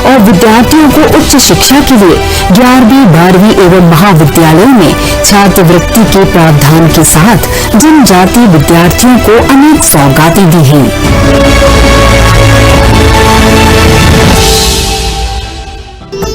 और विद्यार्थियों को उच्च शिक्षा के लिए 11वीं, 12वीं एवं महाविद्यालयों में छात्रवृत्ति के प्रावधान के साथ जनजातीय विद्यार्थियों को अनेक सौगातें दी हैं।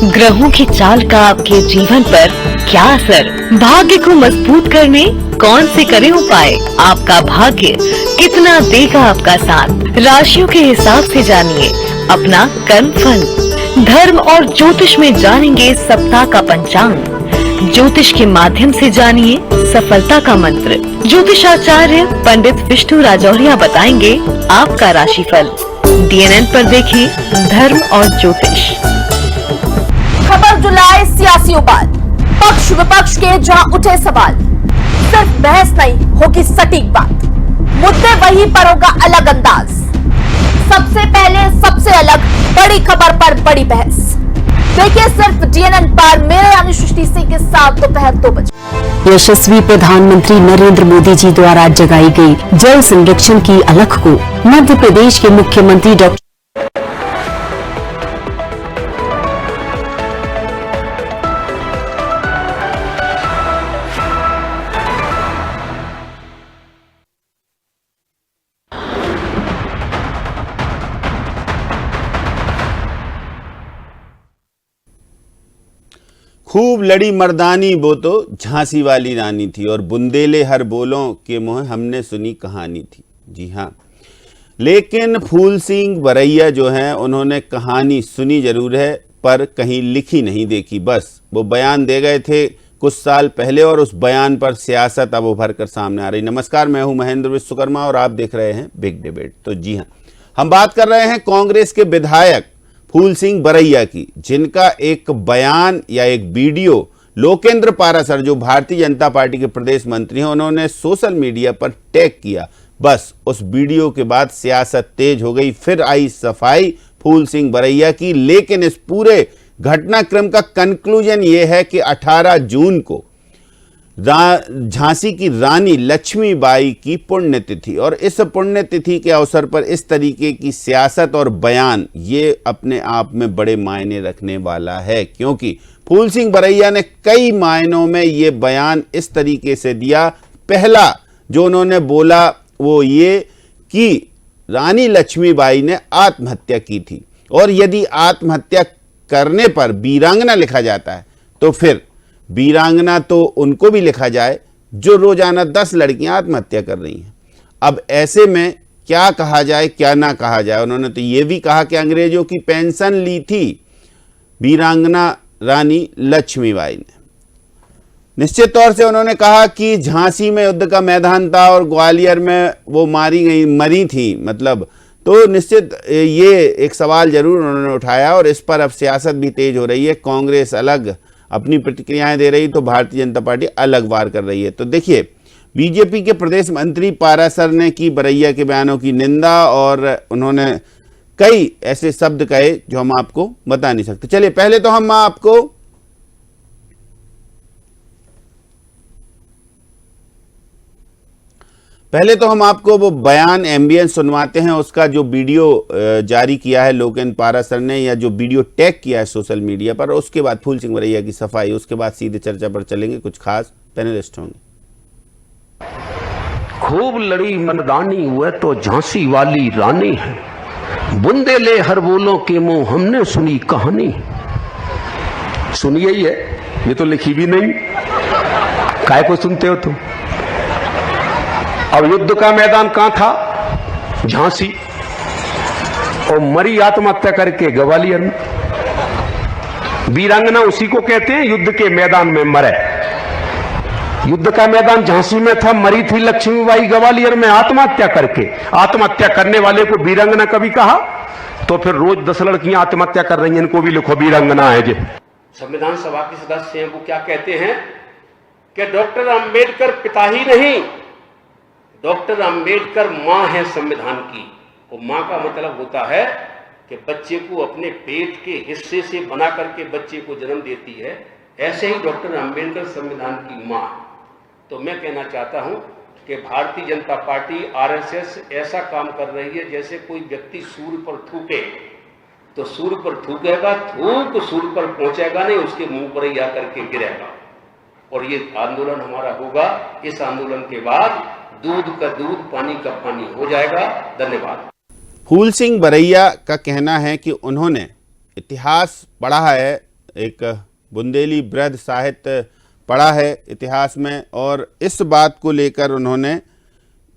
ग्रहों की चाल का आपके जीवन पर क्या असर? भाग्य को मजबूत करने कौन से करें उपाय? आपका भाग्य कितना देगा आपका साथ? राशियों के हिसाब से जानिए अपना कर्म फल। धर्म और ज्योतिष में जानेंगे सप्ताह का पंचांग। ज्योतिष के माध्यम से जानिए सफलता का मंत्र। ज्योतिषाचार्य पंडित विष्णु राजौरिया बताएंगे आपका राशिफल। DNN पर देखिए धर्म और ज्योतिष। खबर जुलाए सियासी उबाल, पक्ष विपक्ष के जहां उठे सवाल। सिर्फ बहस नहीं होगी सटीक बात, मुद्दे वही पर होगा अलग अंदाज। सबसे पहले सबसे अलग बड़ी खबर पर बड़ी बहस देखिए सिर्फ DNN पर। मेरे यानी सृष्टि सिंह के साथ दोपहर 2 बजे। यशस्वी प्रधानमंत्री नरेंद्र मोदी जी द्वारा जगाई गई जल संरक्षण की अलख को मध्य प्रदेश के मुख्यमंत्री डॉ. खूब लड़ी मर्दानी वो तो झांसी वाली रानी थी और बुंदेले हर बोलों के मुँह हमने सुनी कहानी थी। जी हाँ, लेकिन फूल सिंह बरैया जो हैं उन्होंने कहानी सुनी जरूर है पर कहीं लिखी नहीं देखी। बस वो बयान दे गए थे कुछ साल पहले और उस बयान पर सियासत अब उभर कर सामने आ रही। नमस्कार, मैं हूं महेंद्र विश्वकर्मा और आप देख रहे हैं बिग डिबेट। तो जी हाँ, हम बात कर रहे हैं कांग्रेस के विधायक फूल सिंह बरैया की, जिनका एक बयान या एक वीडियो लोकेंद्र पारासर जो भारतीय जनता पार्टी के प्रदेश मंत्री हैं उन्होंने सोशल मीडिया पर टैग किया। बस उस वीडियो के बाद सियासत तेज हो गई। फिर आई सफाई फूल सिंह बरैया की। लेकिन इस पूरे घटनाक्रम का कंक्लूजन ये है कि 18 जून को झांसी की रानी लक्ष्मीबाई की पुण्यतिथि और इस पुण्यतिथि के अवसर पर इस तरीके की सियासत और बयान ये अपने आप में बड़े मायने रखने वाला है, क्योंकि फूल सिंह बरैया ने कई मायनों में ये बयान इस तरीके से दिया। पहला जो उन्होंने बोला वो ये कि रानी लक्ष्मीबाई ने आत्महत्या की थी और यदि आत्महत्या करने पर वीरांगना लिखा जाता है तो फिर वीरांगना तो उनको भी लिखा जाए जो रोजाना 10 लड़कियां आत्महत्या कर रही हैं। अब ऐसे में क्या कहा जाए क्या ना कहा जाए। उन्होंने तो ये भी कहा कि अंग्रेजों की पेंशन ली थी वीरांगना रानी लक्ष्मीबाई ने। निश्चित तौर से उन्होंने कहा कि झांसी में युद्ध का मैदान था और ग्वालियर में वो मरी थी, मतलब तो निश्चित ये एक सवाल जरूर उन्होंने उठाया और इस पर अब सियासत भी तेज हो रही है। कांग्रेस अलग अपनी प्रतिक्रियाएं दे रही तो भारतीय जनता पार्टी अलग वार कर रही है। तो देखिए, बीजेपी के प्रदेश मंत्री पारासर ने की बरैया के बयानों की निंदा और उन्होंने कई ऐसे शब्द कहे जो हम आपको बता नहीं सकते। चलिए पहले तो हम आपको वो बयान एम्बियंस सुनवाते हैं। उसका जो वीडियो जारी किया है लोकेंद्र पारासर ने या जो वीडियो टैग किया है सोशल मीडिया पर, उसके बाद फूल सिंह बरैया की सफाई, उसके बाद सीधे चर्चा पर चलेंगे। कुछ खास पैनलिस्ट होंगे। खूब लड़ी मर्दानी हुए तो झांसी वाली रानी है, बुंदेले हर बोलों के मुंह हमने सुनी कहानी। सुनिए ही है, ये तो लिखी भी नहीं, काय को सुनते हो तुम। अब युद्ध का मैदान कहां था? झांसी। और मरी आत्महत्या करके ग्वालियर में। वीरांगना उसी को कहते हैं युद्ध के मैदान में मरे। युद्ध का मैदान झांसी में था, मरी थी लक्ष्मीबाई ग्वालियर में आत्महत्या करके। आत्महत्या करने वाले को वीरांगना कभी कहा? तो फिर रोज 10 लड़कियां आत्महत्या कर रही हैं, इनको भी लिखो वीरांगना है। जी संविधान सभा के सदस्य हैं, वो क्या कहते हैं कि डॉक्टर अंबेडकर पिता ही नहीं, डॉक्टर अंबेडकर मां है संविधान की। और मां का मतलब होता है कि बच्चे को अपने पेट के हिस्से से बना करके बच्चे को जन्म देती है। ऐसे ही डॉक्टर अंबेडकर संविधान की मां। तो मैं कहना चाहता हूं कि भारतीय जनता पार्टी आरएसएस ऐसा काम कर रही है जैसे कोई व्यक्ति सूर्य पर थूके तो सूर्य पर थूकेगा, थूक सूर्य पर पहुंचेगा नहीं, उसके मुंह पर ही आकर के गिरेगा। और ये आंदोलन हमारा होगा। इस आंदोलन के बाद दूध का दूध, पानी का पानी हो जाएगा। धन्यवाद। फूल सिंह बरैया का कहना है कि उन्होंने इतिहास पढ़ा है, एक बुंदेली बृहद साहित्य पढ़ा है इतिहास में, और इस बात को लेकर उन्होंने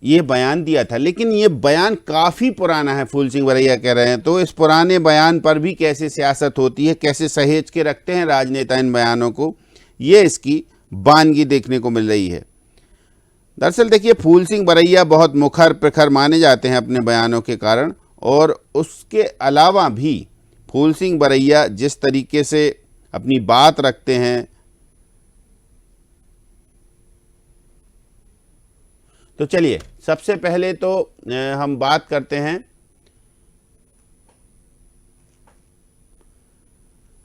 ये बयान दिया था। लेकिन ये बयान काफ़ी पुराना है, फूल सिंह बरैया कह रहे हैं। तो इस पुराने बयान पर भी कैसे सियासत होती है, कैसे सहेज के रखते हैं राजनेता इन बयानों को, ये इसकी बानगी देखने को मिल रही है। दरअसल देखिए, फूल सिंह बरैया बहुत मुखर प्रखर माने जाते हैं अपने बयानों के कारण, और उसके अलावा भी फूल सिंह बरैया जिस तरीके से अपनी बात रखते हैं, तो चलिए सबसे पहले तो हम बात करते हैं।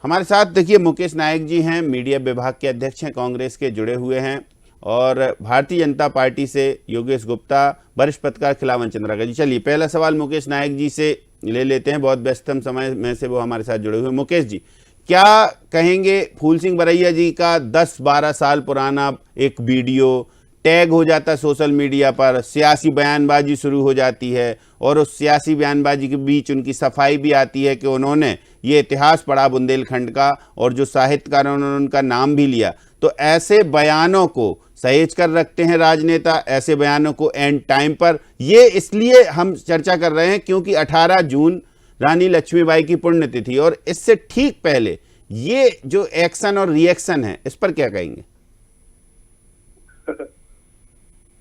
हमारे साथ देखिए मुकेश नायक जी हैं, मीडिया विभाग के अध्यक्ष हैं, कांग्रेस के जुड़े हुए हैं, और भारतीय जनता पार्टी से योगेश गुप्ता, वरिष्ठ पत्रकार खिलावन चंद्रा जी। चलिए पहला सवाल मुकेश नायक जी से ले लेते हैं, बहुत व्यस्तम समय में से वो हमारे साथ जुड़े हुए। मुकेश जी, क्या कहेंगे फूल सिंह बरैया जी का 10-12 साल पुराना एक वीडियो टैग हो जाता है सोशल मीडिया पर, सियासी बयानबाजी शुरू हो जाती है, और उस सियासी बयानबाजी के बीच उनकी सफाई भी आती है कि उन्होंने ये इतिहास पढ़ा बुंदेलखंड का, और जो साहित्यकार उन्होंने उनका नाम भी लिया। तो ऐसे बयानों को सहेज कर रखते हैं राजनेता, ऐसे बयानों को एंड टाइम पर। ये इसलिए हम चर्चा कर रहे हैं क्योंकि 18 जून रानी लक्ष्मीबाई की पुण्यतिथि, और इससे ठीक पहले ये जो एक्शन और रिएक्शन है, इस पर क्या कहेंगे?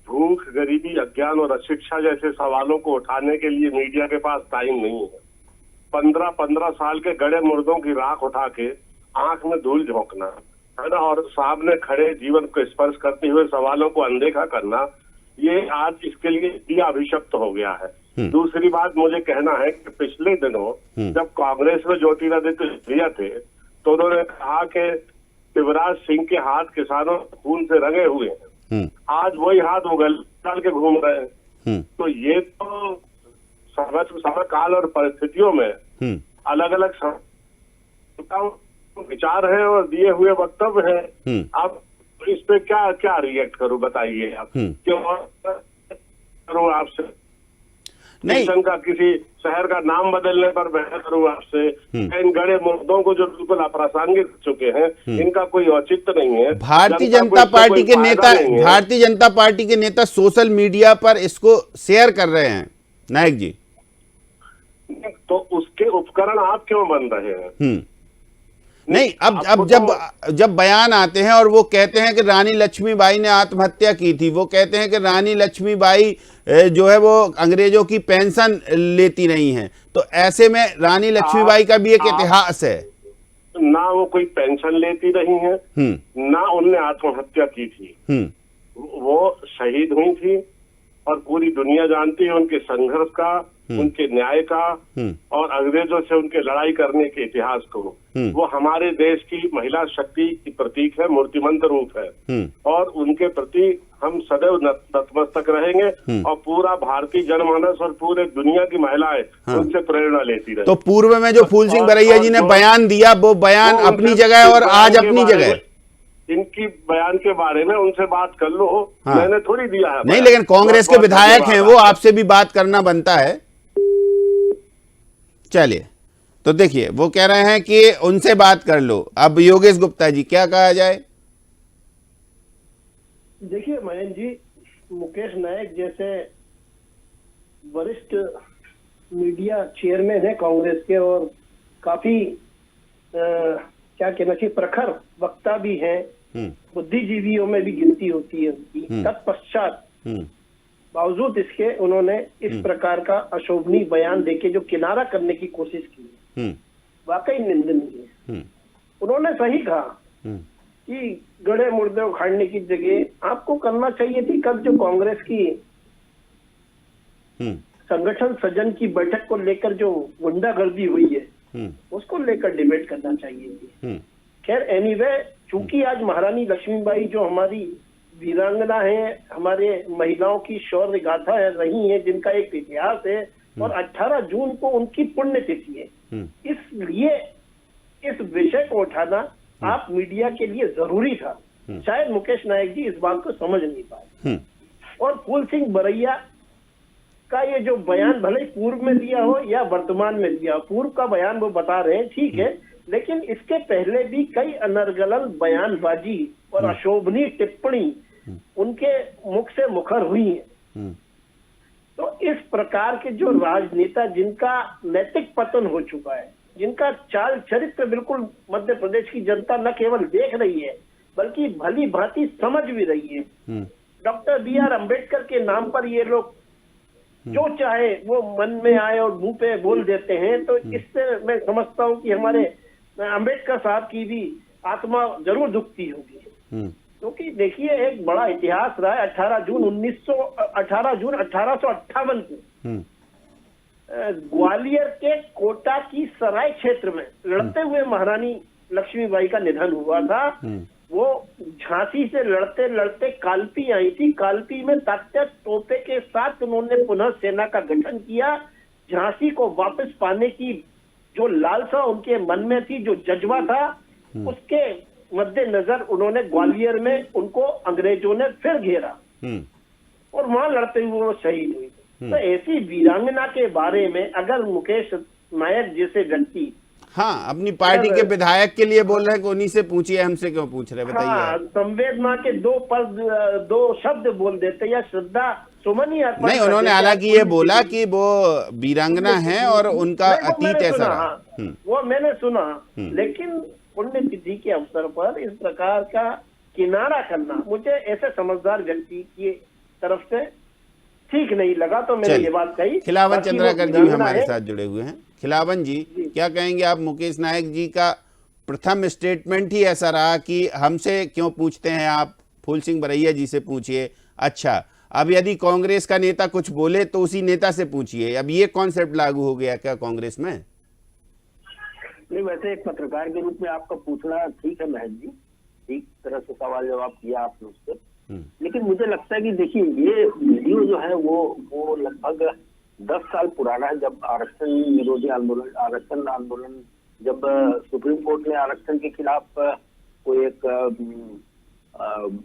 भूख, गरीबी, अज्ञान और अशिक्षा जैसे सवालों को उठाने के लिए मीडिया के पास टाइम नहीं है। 15-15 साल के गड़े मुर्दों की राख उठा के आंख में धूल झोंकना है ना, और सामने खड़े जीवन को स्पर्श करते हुए सवालों को अनदेखा करना, ये आज इसके लिए दिया अभिशप्त हो गया है। दूसरी बात मुझे कहना है कि पिछले दिनों जब कांग्रेस में ज्योतिरादित्य सिंधिया थे, तो उन्होंने कहा कि शिवराज सिंह के हाथ किसानों खून से रंगे हुए हैं। आज वही हाथ वो गले डाल के घूम रहे हैं। तो ये तो समय काल और परिस्थितियों में अलग अलग विचार हैं और दिए हुए वक्तव्य हैं। आप इस पे क्या क्या रिएक्ट करूं, बताइए आप। क्यों करूं आपसे नहीं, का किसी शहर का नाम बदलने पर बहस करूं आपसे, इन गड़े मुद्दों को जो बिल्कुल अप्रासंगिक चुके हैं, इनका कोई औचित्य नहीं है। भारतीय जनता पार्टी के नेता, भारतीय जनता पार्टी के नेता सोशल मीडिया पर इसको शेयर कर रहे हैं नायक जी, तो उसके उपकरण आप क्यों बन रहे हैं? नहीं, अब जब बयान आते हैं और वो कहते हैं कि रानी लक्ष्मीबाई ने आत्महत्या की थी, वो कहते हैं कि रानी लक्ष्मीबाई जो है वो अंग्रेजों की पेंशन लेती नहीं है, तो ऐसे में रानी लक्ष्मीबाई का भी एक इतिहास है। ना वो कोई पेंशन लेती नहीं है, ना उनने आत्महत्या की थी, वो शहीद हुई थी, और पूरी दुनिया जानती है उनके संघर्ष का, उनके न्याय का, और अंग्रेजों से उनके लड़ाई करने के इतिहास को। वो हमारे देश की महिला शक्ति की प्रतीक है, मूर्तिमंत रूप है, और उनके प्रति हम सदैव नतमस्तक रहेंगे, और पूरा भारतीय जनमानस और पूरे दुनिया की महिलाएं उनसे प्रेरणा लेती रहे। तो पूर्व में जो फूल सिंह बरैया जी ने बयान दिया, वो बयान अपनी जगह है और आज अपनी जगह है। इनकी बयान के बारे में उनसे बात कर लो। मैंने थोड़ी दिया है नहीं, लेकिन कांग्रेस के विधायक हैं, वो आपसे भी बात करना बनता है। चलिए, तो देखिए वो कह रहे हैं कि उनसे बात कर लो। अब योगेश गुप्ता जी, क्या कहा जाए? देखिए मयंक जी, मुकेश नायक जैसे वरिष्ठ मीडिया चेयरमैन है कांग्रेस के, और काफी क्या कहना चाहिए, प्रखर वक्ता भी हैं, बुद्धिजीवियों में भी गिनती होती है उनकी। तत्पश्चात बावजूद इसके उन्होंने इस प्रकार का अशोभनीय बयान देके जो किनारा करने की कोशिश की, वाकई निंदनीय है। उन्होंने सही कहा कि गड़े मुर्दे उखाड़ने की जगह आपको करना चाहिए थी, कल जो कांग्रेस की संगठन सजन की बैठक को लेकर जो गुंडागर्दी हुई है, उसको लेकर डिबेट करना चाहिए थी। खैर एनीवे, चूंकि आज महारानी लक्ष्मीबाई जो हमारी वीरांगना है, हमारे महिलाओं की शौर्य गाथा है रही है, जिनका एक इतिहास है, और 18 जून को उनकी पुण्यतिथि है, इसलिए इस विषय को उठाना आप मीडिया के लिए जरूरी था। शायद मुकेश नायक जी इस बात को समझ नहीं पाए। और फूल सिंह बरैया का ये जो बयान भले ही पूर्व में दिया हो या वर्तमान में दिया हो, पूर्व का बयान वो बता रहे हैं, ठीक है, लेकिन इसके पहले भी कई अनर्गल बयानबाजी और अशोभनीय टिप्पणी उनके मुख से मुखर हुई है। तो इस प्रकार के जो राजनेता जिनका नैतिक पतन हो चुका है, जिनका चाल चरित्र बिल्कुल मध्य प्रदेश की जनता न केवल देख रही है बल्कि भली भांति समझ भी रही है। Doctor B R. अम्बेडकर के नाम पर ये लोग जो चाहे वो मन में आए और मुंह पे बोल देते हैं। तो इससे मैं समझता हूँ कि हमारे अम्बेडकर साहब की भी आत्मा जरूर दुखती होगी, क्योंकि देखिए एक बड़ा इतिहास रहा है। 18 जून 1858 को ग्वालियर के कोटा की सराय क्षेत्र में लड़ते हुए महारानी लक्ष्मीबाई का निधन हुआ था। वो झांसी से लड़ते लड़ते कालपी आई थी। कालपी में तात्या टोपे के साथ उन्होंने पुनः सेना का गठन किया। झांसी को वापस पाने की जो लालसा उनके मन में थी, जो जज्बा था, उसके मद्देनजर उन्होंने ग्वालियर में उनको अंग्रेजों ने फिर घेरा और वहां लड़ते हुए वो शहीद हुई। तो ऐसी वीरांगना के बारे में अगर मुकेश नायक जैसे व्यक्ति अपनी पार्टी के विधायक के लिए बोल रहे हैं कि उन्हीं से पूछिए, हमसे क्यों पूछ रहे, बताइए। संवेदना के दो शब्द बोल देते या श्रद्धा सुमन ही अर्पण नहीं, उन्होंने हालांकि ये बोला कि वो वीरांगना है और उनका अतीत ऐसा रहा। वो मैंने सुना, लेकिन पुण्यतिथि के अवसर पर इस प्रकार का किनारा करना मुझे ऐसे समझदार व्यक्ति की तरफ से ठीक नहीं लगा। तो मैंने ये बात कही। खिलावन चंद्राकर जी भी हमारे साथ जुड़े हुए हैं। खिलावन जी, क्या कहेंगे आप? मुकेश नायक जी का प्रथम स्टेटमेंट ही ऐसा रहा कि हमसे क्यों पूछते हैं आप, फूल सिंह बरैया जी से पूछिए। अच्छा, अब यदि कांग्रेस का नेता कुछ बोले तो उसी नेता से पूछिए। अब ये कॉन्सेप्ट लागू हो गया क्या कांग्रेस में? नहीं, वैसे एक पत्रकार के रूप में आपका पूछना ठीक है महज जी, ठीक तरह से सवाल जवाब किया आपने उससे। लेकिन मुझे लगता है कि देखिए ये वीडियो जो है वो लगभग 10 साल पुराना है। जब आरक्षण विरोधी आंदोलन जब सुप्रीम कोर्ट ने आरक्षण के खिलाफ कोई एक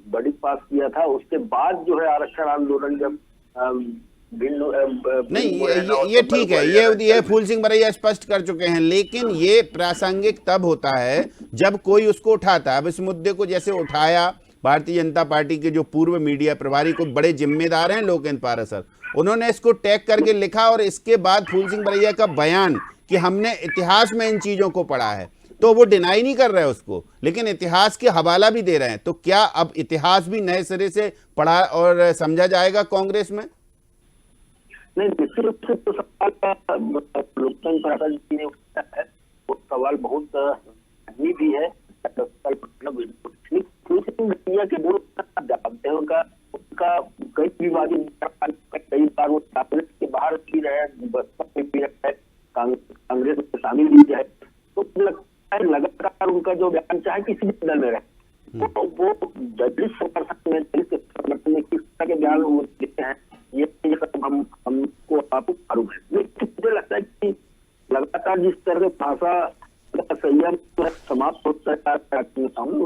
बड़ी पास किया था, उसके बाद जो है आरक्षण आंदोलन जब नहीं, ये ठीक है, ये फूल सिंह बरैया स्पष्ट कर चुके हैं। लेकिन ये प्रासंगिक तब होता है जब कोई उसको उठाता है। अब इस मुद्दे को जैसे उठाया भारतीय जनता पार्टी के जो पूर्व मीडिया प्रभारी को बड़े जिम्मेदार हैं लोकेंद्र पारासर, उन्होंने इसको टैग करके लिखा और इसके बाद फूल सिंह बरैया का बयान कि हमने इतिहास में इन चीजों को पढ़ा है, तो वो डिनाई नहीं कर रहे उसको, लेकिन इतिहास के हवाला भी दे रहे हैं। तो क्या अब इतिहास भी नए सिरे से पढ़ा और समझा जाएगा कांग्रेस में? नहीं, निश्चित रूप से तो सवाल लोकतंत्र पारासर जी ने उठाया है, वो सवाल बहुत अजीब भी है। के बोल जानते हैं उनका कई विवादित, कई बार वो कांग्रेस के बाहर भी रहे, बसपा में भी रहे, कांग्रेस में शामिल भी रहे। तो लगता है लगातार उनका जो बयान चाहे किसी भी दल में रहे, तो वो दलित समर्थन में किस तरह के बयान वो देते हैं, ये हमको आपको मालूम है। लेकिन मुझे लगता है कि लगातार जिस तरह से भाषा का संयम समाप्त होता है, उस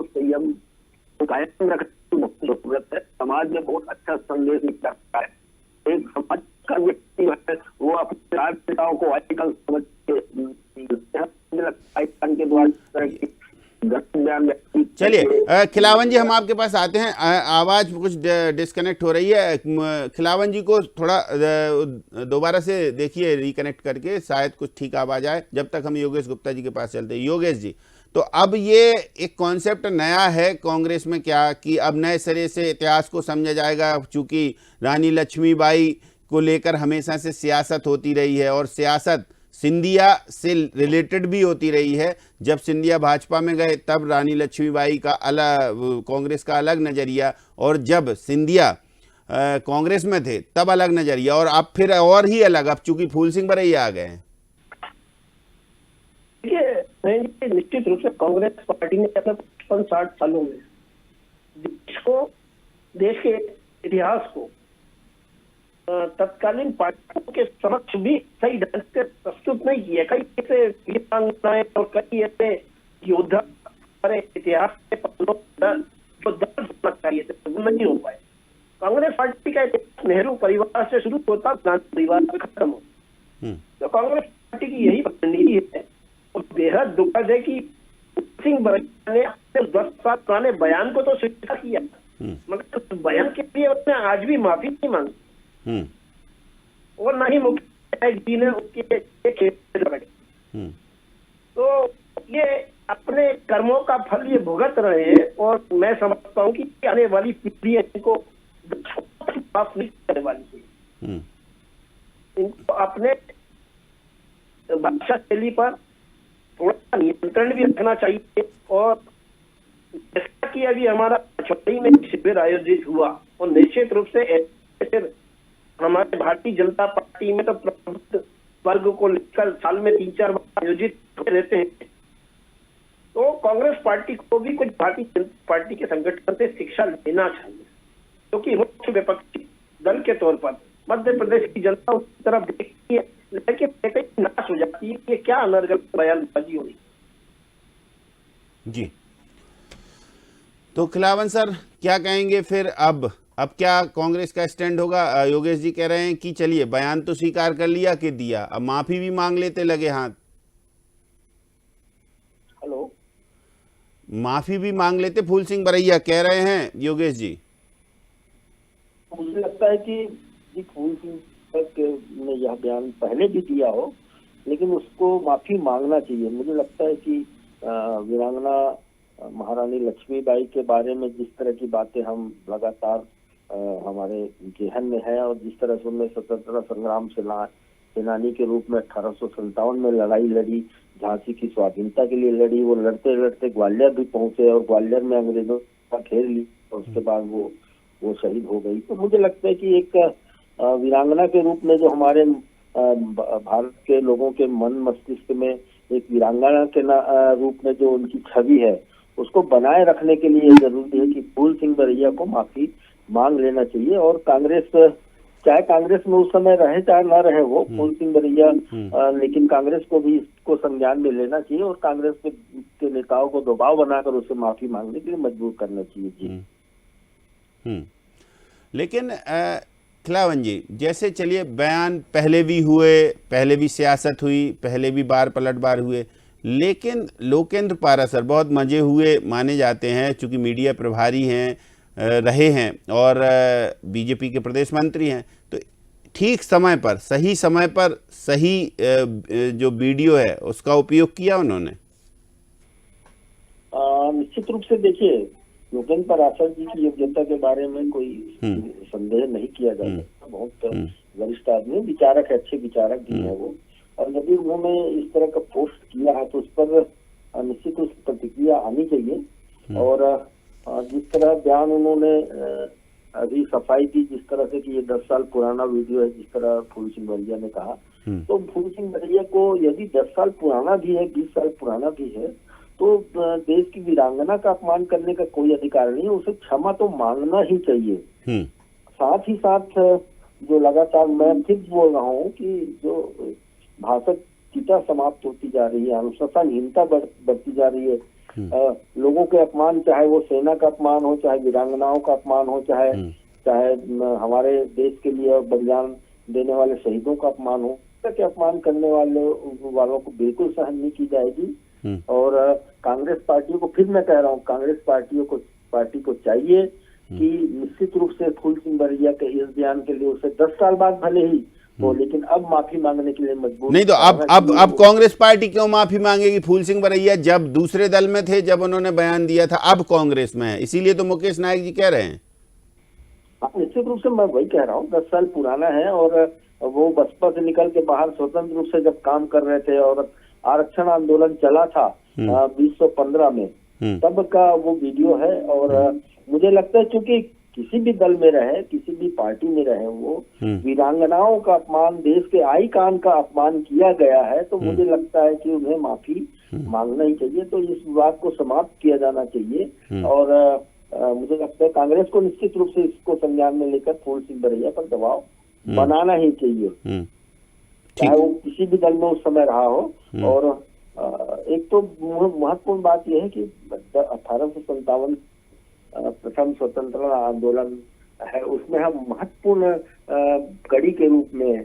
संयम को कायम रखने की जरूरत है। समाज में बहुत अच्छा संदेश निकलता है। एक समाज का व्यक्ति है वो अपने राजनेताओं को आजकल समझ के द्वारा चलिए खिलावन जी, हम आपके पास आते हैं। आवाज कुछ डिस्कनेक्ट हो रही है। खिलावन जी को थोड़ा दोबारा से देखिए, रिकनेक्ट करके शायद कुछ ठीक आवाज आए। जब तक हम योगेश गुप्ता जी के पास चलते हैं। योगेश जी, तो अब ये एक कॉन्सेप्ट नया है कांग्रेस में क्या कि अब नए सिरे से इतिहास को समझा जाएगा, चूंकि रानी लक्ष्मीबाई को लेकर हमेशा से सियासत होती रही है और सियासत सिंधिया से रिलेटेड भी होती रही है। जब सिंधिया भाजपा में गए तब रानी लक्ष्मीबाई का अलग, कांग्रेस का अलग नजरिया, और जब सिंधिया कांग्रेस में थे तब अलग नजरिया, और अब फिर और ही अलग, अब चूंकि फूल सिंह बरैया आ गए हैं। निश्चित रूप से कांग्रेस पार्टी ने अपने 55-60 सालों में देश के इतिहास को तत्कालीन पार्टियों के समक्ष भी सही ढंग से प्रस्तुत नहीं किया। कई ऐसे वीरांगनाएं और कई ऐसे योद्धा हमारे इतिहास के पन्नों पर जो दर्ज होना चाहिए थे वो नहीं हो पाए। कांग्रेस पार्टी का इतिहास नेहरू परिवार से शुरू होता, गांधी परिवार में खत्म हो। तो कांग्रेस पार्टी की यही नीति है। और बेहद दुखद है कि सिंह बरैया ने अपने 10 साल पुराने बयान को तो स्वीकार किया, मगर उस बयान के लिए उसने आज भी माफी नहीं मांगी और न ही मुख्य जी ने उसके खेत लगे। तो ये अपने कर्मों का फल ये भुगत रहे हैं और मैं समझता हूँ कि आने वाली पीढ़ी इनको माफ नहीं करने वाली है। इनको अपने भाषा शैली पर थोड़ा नियंत्रण भी रखना चाहिए। और जैसा कि अभी हमारा पचमढ़ी में शिविर आयोजित हुआ और निश्चित रूप से ऐसे हमारे भारतीय जनता पार्टी में तो प्रबुद्ध वर्ग को लेकर साल में 3-4 बार आयोजित रहते हैं। तो कांग्रेस पार्टी को भी कुछ भारतीय जनता पार्टी के संगठन से शिक्षा लेना चाहिए, क्योंकि मुख्य विपक्षी दल के तौर पर मध्य प्रदेश की जनता उसकी तरफ देखती है, लेकिन नाश हो जाती है कि क्या अनर्गल बयानबाजी हुई। जी, तो खिलावन सर क्या कहेंगे फिर? अब क्या कांग्रेस का स्टैंड होगा? योगेश जी कह रहे हैं कि चलिए बयान तो स्वीकार कर लिया कि दिया, अब माफी भी मांग लेते लगे हाथ। हेलो, माफी भी मांग लेते फूल सिंह बरैया कह रहे हैं योगेश जी। मुझे लगता है कि फूल सिंह ने यह बयान पहले भी दिया हो, लेकिन उसको माफी मांगना चाहिए। मुझे लगता है कि वीरांगना महारानी लक्ष्मीबाई के बारे में जिस तरह की बातें हम लगातार हमारे जहन में है और जिस तरह से उन्होंने स्वतंत्रता संग्राम सेनानी के रूप में 1857 में लड़ाई लड़ी, झांसी की स्वाधीनता के लिए लड़ी, वो लड़ते लड़ते ग्वालियर भी पहुंचे और ग्वालियर में अंग्रेजों का घेर ली और उसके बाद वो शहीद हो गई। तो मुझे लगता है कि एक वीरांगना के रूप में जो हमारे भारत के लोगों के मन मस्तिष्क में एक वीरांगना के रूप में जो उनकी छवि है उसको बनाए रखने के लिए जरूरी है कि फूल सिंह बरैया को माफी मांग लेना चाहिए। और कांग्रेस, चाहे कांग्रेस में उस समय रहे चाहे ना रहे वो फूल सिंह बरैया, लेकिन कांग्रेस को भी इसको संज्ञान में लेना चाहिए और कांग्रेस के नेताओं को दबाव बनाकर उसे माफी मांगने के लिए मजबूर करना चाहिए। जी लेकिन खिलावन जी, जैसे चलिए बयान पहले भी हुए, पहले भी सियासत हुई, पहले भी बार पलटवार हुए, लेकिन लोकेंद्र पारासर बहुत मजे हुए माने जाते हैं, चूंकि मीडिया प्रभारी हैं, रहे हैं और बीजेपी के प्रदेश मंत्री हैं। तो ठीक समय पर सही जो वीडियो है उसका उपयोग किया उन्होंने। निश्चित रूप से देखिए, लोकेंद्र पारासर जी की योग्यता के बारे में कोई संदेह नहीं किया जा सकता। बहुत वरिष्ठ आदमी, विचारक है, अच्छे विचारक भी है वो। और यदि उन्होंने इस तरह का पोस्ट किया है तो उस पर निश्चित रूप से प्रतिक्रिया आनी चाहिए। और जिस तरह बयान उन्होंने अभी सफाई दी जिस तरह से कि ये 10 साल पुराना वीडियो है, जिस तरह फूल सिंह बरैया ने कहा, तो फूल सिंह बरैया को यदि 10 साल पुराना भी है, 20 साल पुराना भी है, तो देश की वीरांगना का अपमान करने का कोई अधिकार नहीं है। उसे क्षमा तो मांगना ही चाहिए। साथ ही साथ जो लगातार मैं फिर बोल रहा हूँ कि जो भाषा चिता समाप्त होती जा रही है, अनुशासनहीनता बढ़ती जा रही है, लोगों के अपमान, चाहे वो सेना का अपमान हो, चाहे वीरांगनाओं का अपमान हो, चाहे हमारे देश के लिए बलिदान देने वाले शहीदों का अपमान हो, के अपमान करने वालों को बिल्कुल सहन नहीं की जाएगी। और कांग्रेस पार्टी को, फिर मैं कह रहा हूँ, कांग्रेस पार्टी को चाहिए कि निश्चित रूप से फूल सिंह बरैया के इस बयान के लिए उसे 10 साल बाद भले ही हो, लेकिन अब माफी मांगने के लिए मजबूर नहीं। तो अब कांग्रेस पार्टी क्यों माफी मांगेगी? फूल सिंह बरैया जब दूसरे दल में थे, जब उन्होंने बयान दिया था, अब कांग्रेस में है, इसीलिए तो मुकेश नायक जी कह रहे हैं। निश्चित रूप से मैं वही कह रहा हूँ, 10 साल पुराना है और वो बसपा से निकल के बाहर स्वतंत्र रूप से जब काम कर रहे थे और आरक्षण आंदोलन चला था 2015 में, तब का वो वीडियो है। और मुझे लगता है क्योंकि किसी भी दल में रहे, किसी भी पार्टी में रहे, वो वीरांगनाओं का अपमान, देश के आईकॉन का अपमान किया गया है, तो मुझे लगता है कि उन्हें माफी मांगना ही चाहिए। तो इस विवाद को समाप्त किया जाना चाहिए और मुझे लगता है कांग्रेस को निश्चित रूप से इसको संज्ञान में लेकर फूल सिंह बरैया पर दबाव बनाना ही चाहिए, चाहे वो किसी भी दल में उस समय रहा हो। और एक तो महत्वपूर्ण बात यह है कि 1857 प्रथम स्वतंत्रता आंदोलन है, उसमें हम महत्वपूर्ण कड़ी के रूप में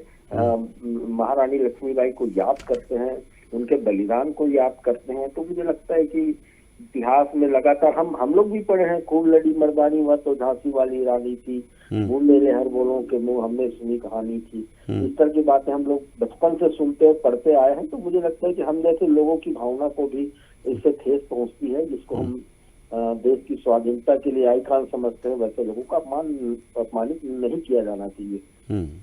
महारानी लक्ष्मीबाई को याद करते हैं, उनके बलिदान को याद करते हैं। तो मुझे लगता है कि इतिहास में लगातार हम लोग भी पढ़े हैं, खूब लड़ी मर्दानी वह तो झांसी वाली रानी थी, मुंह मेले हर बोलों के मुंह हमने सुनी कहानी थी। इस तरह की बातें हम लोग बचपन से सुनते और पढ़ते आए हैं। तो मुझे लगता है कि हम जैसे लोगों की भावना को भी इससे ठेस पहुंचती है, जिसको हम देश की स्वाधीनता के लिए आइकॉन समझते हैं। वैसे लोगों का अपमानित नहीं किया जाना चाहिए,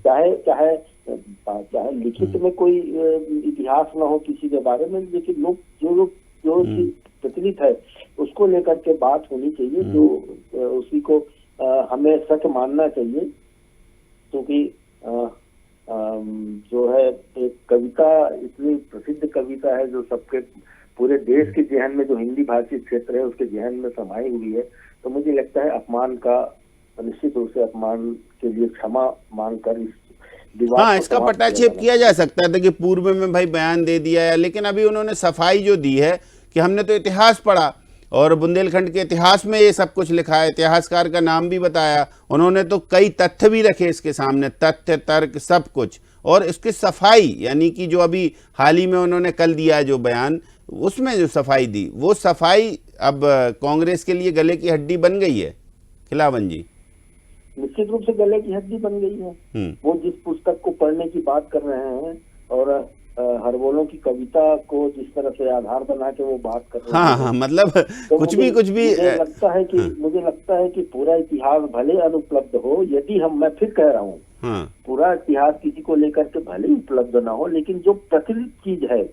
चाहे लिखित में कोई इतिहास ना हो किसी के बारे में, लेकिन लोग जो प्रचलित है उसको लेकर के बात होनी चाहिए, जो उसी को हमें सच मानना चाहिए। क्योंकि जो है एक कविता इतनी प्रसिद्ध कविता है जो सबके पूरे देश के जहन में, जो हिंदी भाषी क्षेत्र है उसके जहन में समाई हुई है। तो मुझे लगता है अपमान का निश्चित रूप से अपमान के लिए क्षमा मांगकर हाँ, इसका पटाक्षेप किया जा सकता था कि पूर्व में भाई बयान दे दिया है, लेकिन अभी उन्होंने सफाई जो दी है कि हमने तो इतिहास पढ़ा और बुंदेलखंड के इतिहास में ये सब कुछ लिखा है, इतिहासकार का नाम भी बताया उन्होंने, तो कई तथ्य भी रखे इसके सामने, तथ्य तर्क सब कुछ, और इसकी सफाई यानी कि जो अभी हाल ही में उन्होंने कल दिया जो बयान, उसमें जो सफाई दी, वो सफाई अब कांग्रेस के लिए गले की हड्डी बन गई है। खिलावन जी, निश्चित रूप से गले की हड्डी बन गई है। वो जिस पुस्तक को पढ़ने की बात कर रहे हैं और हरबोलों की कविता को जिस तरह से आधार बना के वो बात कर रहे हैं, हाँ, मतलब तो कुछ भी मुझे लगता है कि पूरा इतिहास भले अनुपलब्ध हो, यदि मैं फिर कह रहा हूँ, पूरा इतिहास किसी को लेकर के भले ही उपलब्ध ना हो, लेकिन जो प्रचलित चीज है,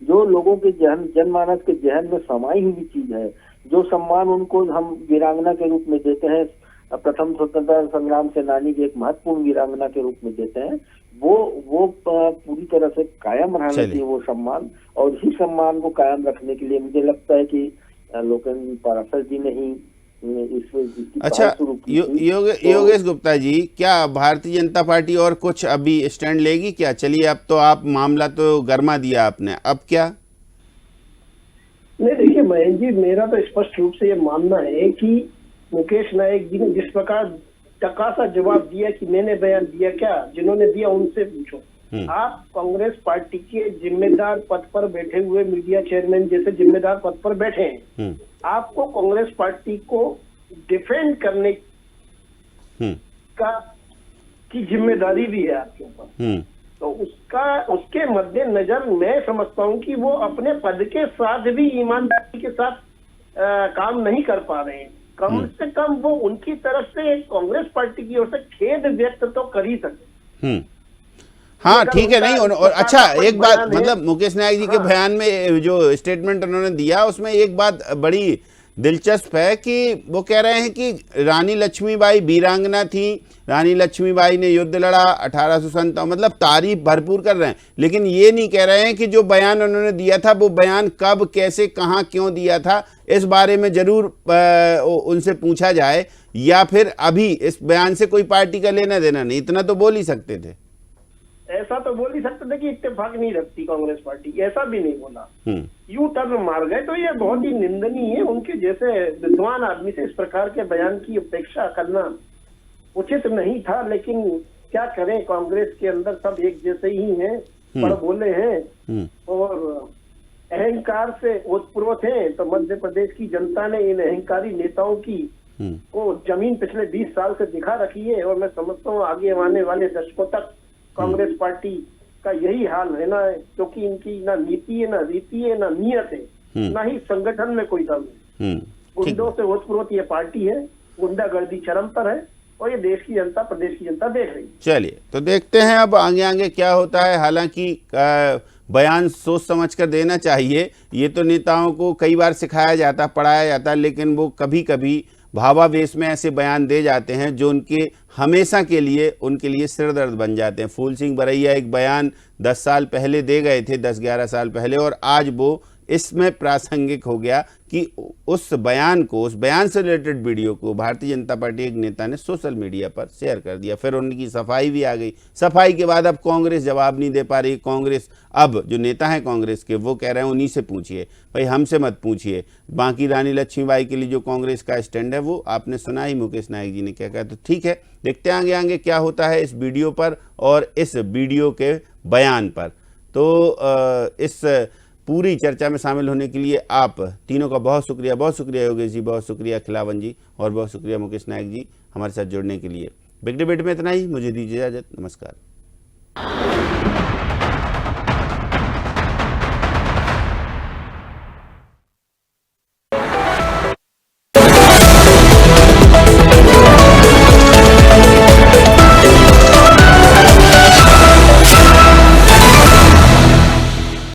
जो लोगों के जनमानस के जहन में समाई हुई चीज है, जो सम्मान उनको हम वीरांगना के रूप में देते हैं, प्रथम स्वतंत्रता संग्राम सेनानी की एक महत्वपूर्ण वीरांगना के रूप में देते हैं, वो पूरी तरह से कायम रहना चाहिए वो सम्मान। और इसी सम्मान को कायम रखने के लिए मुझे लगता है कि लोकेन्द्र पाराशर जी ने ही अच्छा, योगेश गुप्ता जी, क्या भारतीय जनता पार्टी और कुछ अभी स्टैंड लेगी क्या? चलिए, अब तो आप मामला तो गर्मा दिया आपने, अब क्या? नहीं, देखिए महेंद्र जी, मेरा तो स्पष्ट रूप से ये मानना है कि मुकेश नायक जी ने जिस प्रकार टका सा जवाब दिया कि मैंने बयान दिया क्या, जिन्होंने दिया उनसे पूछो। आप कांग्रेस पार्टी के जिम्मेदार पद पर बैठे हुए मीडिया चेयरमैन जैसे जिम्मेदार पद पर बैठे हैं, आपको कांग्रेस पार्टी को डिफेंड करने की जिम्मेदारी भी है आपके ऊपर। तो उसके मद्देनजर मैं समझता हूं कि वो अपने पद के साथ भी ईमानदारी के साथ काम नहीं कर पा रहे हैं। कम से कम वो उनकी तरफ से कांग्रेस पार्टी की ओर से खेद व्यक्त तो कर ही सकते। हाँ, ठीक है, नहीं, और अच्छा एक बात, मतलब मुकेश नायक जी के बयान में जो स्टेटमेंट उन्होंने दिया उसमें एक बात बड़ी दिलचस्प है कि वो कह रहे हैं कि रानी लक्ष्मीबाई वीरांगना थी, रानी लक्ष्मीबाई ने युद्ध लड़ा 1857, मतलब तारीफ भरपूर कर रहे हैं, लेकिन ये नहीं कह रहे हैं कि जो बयान उन्होंने दिया था वो बयान कब, कैसे, कहाँ, क्यों दिया था, इस बारे में जरूर उनसे पूछा जाए, या फिर अभी इस बयान से कोई पार्टी का लेना देना नहीं, इतना तो बोल ही सकते थे। ऐसा तो बोल ही सकते थे कि इत्तेफाक नहीं रखती कांग्रेस पार्टी, ऐसा भी नहीं बोला, यू टर्न मार गए। तो ये बहुत ही निंदनीय है, उनके जैसे विद्वान आदमी से इस प्रकार के बयान की अपेक्षा करना उचित नहीं था। लेकिन क्या करें, कांग्रेस के अंदर सब एक जैसे ही हैं, पर बोले हैं और अहंकार से ओतप्रोत हैं। तो मध्य प्रदेश की जनता ने इन अहंकारी नेताओं की को जमीन पिछले 20 साल से दिखा रखी है, और मैं समझता हूँ आगे आने वाले दशकों तक कांग्रेस पार्टी का यही हाल रहना है, क्योंकि इनकी ना नीति है, ना रीति है, ना नियत है, ना ही संगठन में कोई दम है। गुंडों से ओतप्रोत ये पार्टी है, गुंडागर्दी चरम पर है, और ये देश की जनता, प्रदेश की जनता देख रही है। चलिए, तो देखते हैं अब आगे आगे क्या होता है। हालांकि बयान सोच समझ कर देना चाहिए, ये तो नेताओं को कई बार सिखाया जाता, पढ़ाया जाता, लेकिन वो कभी कभी भावावेश में ऐसे बयान दे जाते हैं जो उनके हमेशा के लिए उनके लिए सिरदर्द बन जाते हैं। फूल सिंह बरैया एक बयान 10 साल पहले दे गए थे, 10-11 साल पहले, और आज वो इसमें प्रासंगिक हो गया कि उस बयान से रिलेटेड वीडियो को भारतीय जनता पार्टी एक नेता ने सोशल मीडिया पर शेयर कर दिया। फिर उनकी सफाई भी आ गई। सफाई के बाद अब कांग्रेस जवाब नहीं दे पा रही। कांग्रेस, अब जो नेता हैं कांग्रेस के, वो कह रहे हैं उन्हीं से पूछिए भाई, हमसे मत पूछिए। बाकी रानी लक्ष्मीबाई के लिए जो कांग्रेस का स्टैंड है वो आपने सुना ही, मुकेश नायक जी ने क्या कहा। तो ठीक है, देखते हैं आगे क्या होता है इस वीडियो पर और इस वीडियो के बयान पर। तो इस पूरी चर्चा में शामिल होने के लिए आप तीनों का बहुत शुक्रिया योगेश जी, बहुत शुक्रिया खिलावन जी, और बहुत शुक्रिया मुकेश नायक जी हमारे साथ जुड़ने के लिए। बिग डिबेट में इतना ही, मुझे दीजिए इजाजत, नमस्कार।